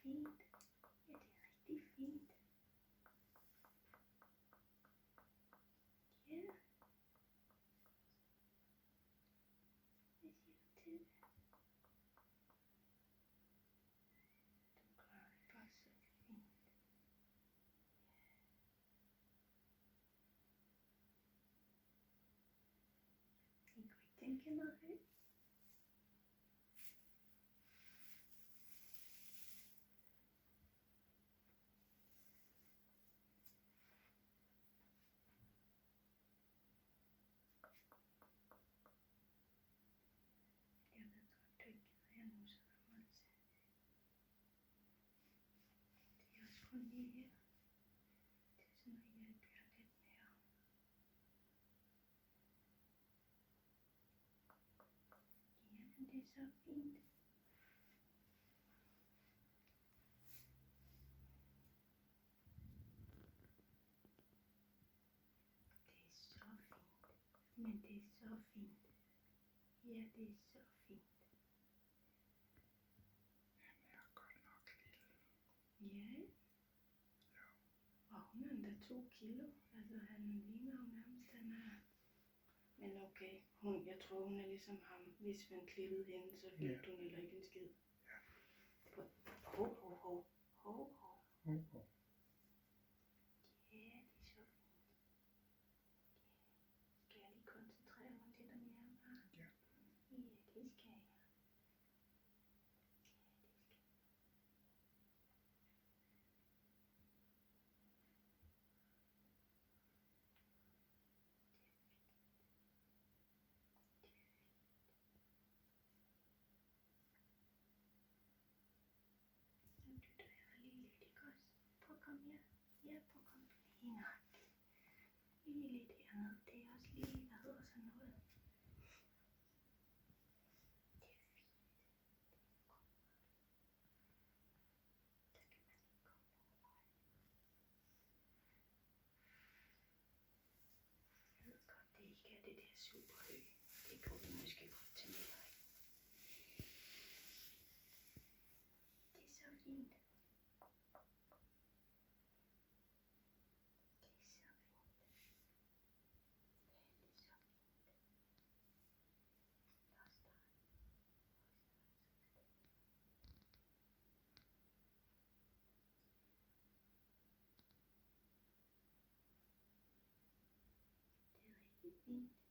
fint. Ja, det er rigtig fint. Ja. Hvad siger du til det? Du klarer det bare så fint. I kunne ikke tænke noget højt. Jeg ved godt, du ikke gider jeg nusser dig, Monse. Det er også kun lige her. Det er sådan at hjælpe jer lidt mere. Jamen, det er så fint. Det er så fint. Men det er så fint. Ja, det er så fint. Han er godt nok lille. Ja. Og hun er endda 2 kilo. Altså, han ligner jo nærmest, han er. Men okay, jeg tror, hun er ligesom ham. Hvis man klippede hende, så fik hun heller ikke en skid. Ja. Hov, hov, hov. Hov, hov. Oh. Ja, det er så fint. Skal jeg lige koncentrere mig lidt om jer, hva'? Ja. Ja, det skal jeg. Ja, det skal jeg. Nu dytter jeg dig lige lidt, ikke også? Prøv at komme her. Ja, prøv at komme lige nøjagtigt. Lige lidt hernede. Det er også lige, hvad hedder sådan noget. Det er fint. Kom. Der kan man ikke komme over. Jeg ved godt, det ikke er det der super høje. Det kunne vi måske godt tage med dig. Det er så fint. Det er så fint. Ja, det er så fint. Også dig. Det er rigtig fint.